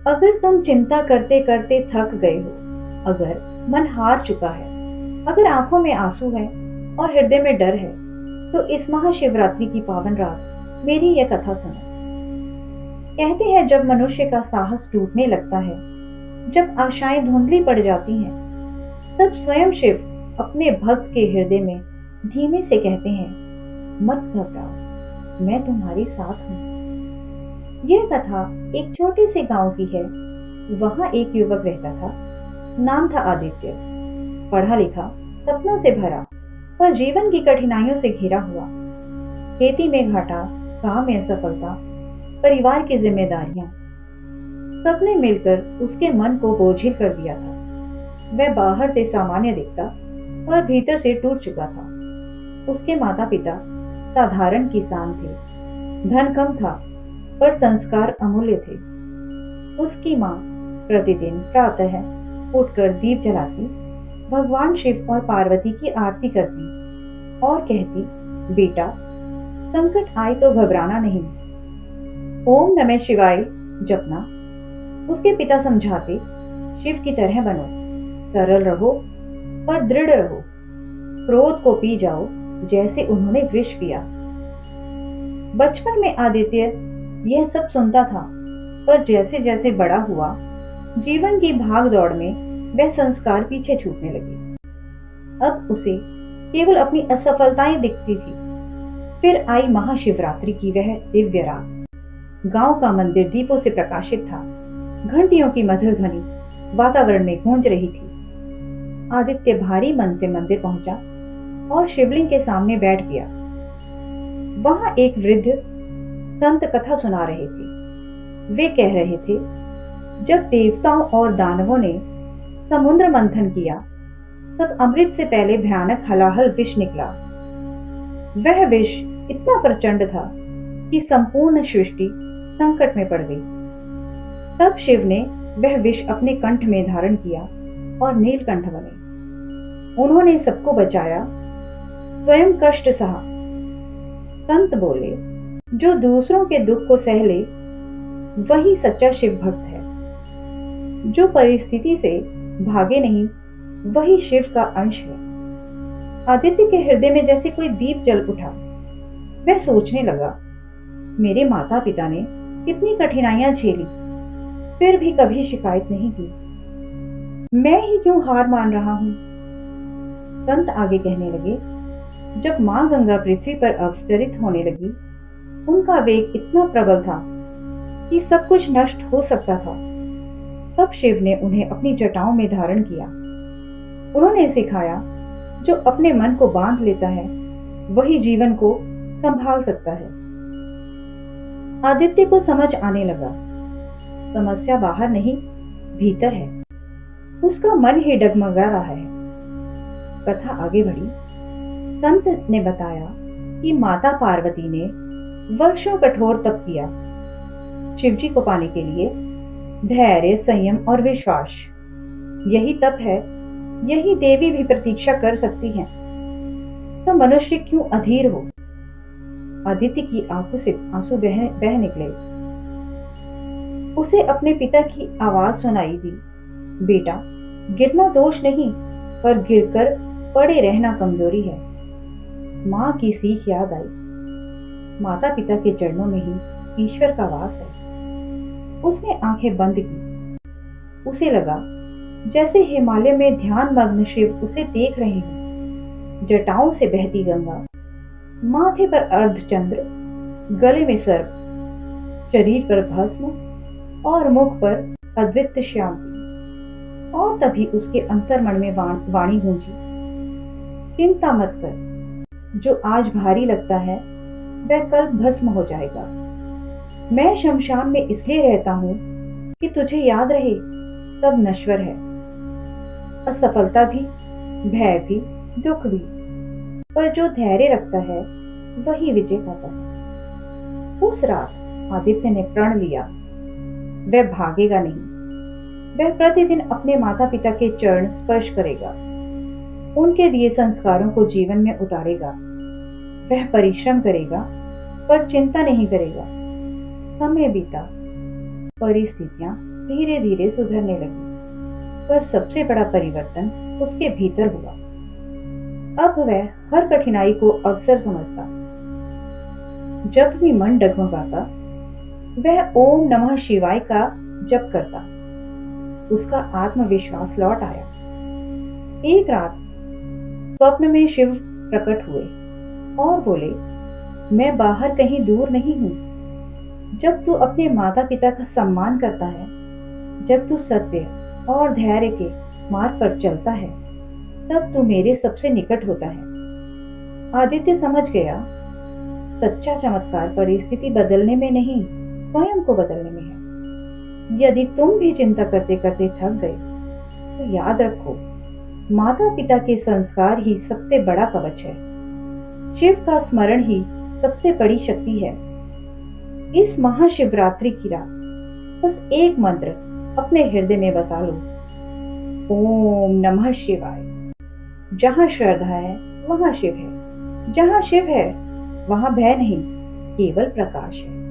अगर तुम चिंता करते करते थक गए हो, अगर मन हार चुका है, अगर आंखों में आंसू है और हृदय में डर है, तो इस महाशिवरात्रि की पावन रात मेरी यह कथा सुनो। कहते हैं जब मनुष्य का साहस टूटने लगता है, जब आशाएं धुंधली पड़ जाती हैं, तब स्वयं शिव अपने भक्त के हृदय में धीमे से कहते हैं, मत घबराओ, मैं तुम्हारे साथ हूं। यह कथा एक छोटे से गांव की है। वहां एक युवक रहता था। नाम था आदित्य। पढ़ा लिखा, सपनों से भरा, पर जीवन की कठिनाइयों से घिरा हुआ। खेती में घाटा, काम में असफलता, परिवार की जिम्मेदारियां, सबने मिलकर उसके मन को बोझिल कर दिया था। वह बाहर से सामान्य दिखता, पर भीतर से टूट चुका था। उसके माता पिता साधारण किसान थे। धन कम था, पर संस्कार अमूल्य थे। उसकी माँ प्रतिदिन प्रातः उठकर दीप जलाती, भगवान शिव और पार्वती की आरती करती और कहती, बेटा, संकट आए तो घबराना नहीं, ओम नमः शिवाय जपना। उसके पिता समझाते, शिव की तरह बनो, सरल रहो पर दृढ़ रहो, क्रोध को पी जाओ जैसे उन्होंने विष पिया। बचपन में आदित्य यह सब सुनता था, पर जैसे जैसे बड़ा हुआ, जीवन की भाग दौड़ में वह संस्कार पीछे छूटने लगे। अब उसे केवल अपनी असफलताएं दिखती थी। फिर आई महाशिवरात्रि की वह दिव्य रात। गांव का मंदिर दीपों से प्रकाशित था। घंटियों की मधुर ध्वनि वातावरण में गूंज रही थी। आदित्य भारी मन से मंदिर पहुंचा और शिवलिंग के सामने बैठ गया। वहां एक वृद्ध संत कथा सुना रहे थे। वे कह रहे थे, जब देवताओं और दानवों ने समुद्र मंथन किया, तब अमृत से पहले भयानक हलाहल विष निकला। वह विष इतना प्रचंड था कि संपूर्ण सृष्टि संकट में पड़ गई। तब शिव ने वह विष अपने कंठ में धारण किया और नीलकंठ बने। उन्होंने सबको बचाया, स्वयं कष्ट सहा। संत बोले, जो दूसरों के दुख को सह ले, वही सच्चा शिव भक्त है। जो परिस्थिति से भागे नहीं, वही शिव का अंश है। आदित्य के हृदय में जैसे कोई दीप जल उठा। वह सोचने लगा, मेरे माता पिता ने कितनी कठिनाइयां झेली, फिर भी कभी शिकायत नहीं की। मैं ही क्यों हार मान रहा हूं? संत आगे कहने लगे, जब मां गंगा पृथ्वी पर अवतरित होने लगी, उनका वेग इतना प्रबल था कि सब कुछ नष्ट हो सकता था। तब शिव ने उन्हें अपनी जटाओं में धारण किया। उन्होंने सिखाया, जो अपने मन को बांध लेता है, वही जीवन को संभाल सकता है। आदित्य को समझ आने लगा, समस्या बाहर नहीं, भीतर है। उसका मन ही डगमगा रहा है। कथा आगे बढ़ी। संत ने बताया कि माता पार्वती ने वर्षों कठोर तप किया शिवजी को पाने के लिए। धैर्य, संयम और विश्वास, यही तप है। यही देवी भी प्रतीक्षा कर सकती हैं। तो मनुष्य क्यों अधीर हो? आदित्य की आंखों से आंसू बह निकले। उसे अपने पिता की आवाज सुनाई दी, बेटा, गिरना दोष नहीं, पर गिरकर पड़े रहना कमजोरी है। मां की सीख याद आई। माता पिता के चरणों में ही ईश्वर का वास है। उसने आंखें बंद की। उसे लगा जैसे हिमालय में ध्यान मग्न शिव उसे देख रहे हैं। जटाओं से बहती गंगा, माथे पर अर्धचंद्र, गले में सर्प, शरीर पर भस्म और मुख पर अद्वितीय शांति। और तभी उसके अंतर्मन में वाणी गूंजी, चिंता मत कर, जो आज भारी लगता है वह कल भस्म हो जाएगा। मैं शमशान में इसलिए रहता हूं कि तुझे याद रहे, सब नश्वर है। असफलता भी, भय भी, दुख भी, पर जो धैर्य रखता है वही विजय पाता है। उस रात आदित्य ने प्रण लिया, वह भागेगा नहीं। वह प्रतिदिन अपने माता पिता के चरण स्पर्श करेगा, उनके दिए संस्कारों को जीवन में उतारेगा। वह परिश्रम करेगा, पर चिंता नहीं करेगा। समय बीता, परिस्थितियां धीरे धीरे सुधरने लगी। पर सबसे बड़ा परिवर्तन उसके भीतर हुआ। अब वह हर कठिनाई को अवसर समझता। जब भी मन डगमगाता, वह ओम नमः शिवाय का जप करता। उसका आत्मविश्वास लौट आया। एक रात स्वप्न में शिव प्रकट हुए और बोले, मैं बाहर कहीं दूर नहीं हूं। जब तू अपने माता पिता का सम्मान करता है, जब तू सत्य और धैर्य के मार्ग पर चलता है, तब तू मेरे सबसे निकट होता है। आदित्य समझ गया, सच्चा चमत्कार परिस्थिति बदलने में नहीं, स्वयं को बदलने में है। यदि तुम भी चिंता करते करते थक गए, तो याद रखो, माता पिता के संस्कार ही सबसे बड़ा कवच है। शिव का स्मरण ही सबसे बड़ी शक्ति है। इस महाशिवरात्रि की रात बस एक मंत्र अपने हृदय में बसा लो, ओम नमः शिवाय। जहां श्रद्धा है वहां शिव है, जहां शिव है वहां भय नहीं, केवल प्रकाश है।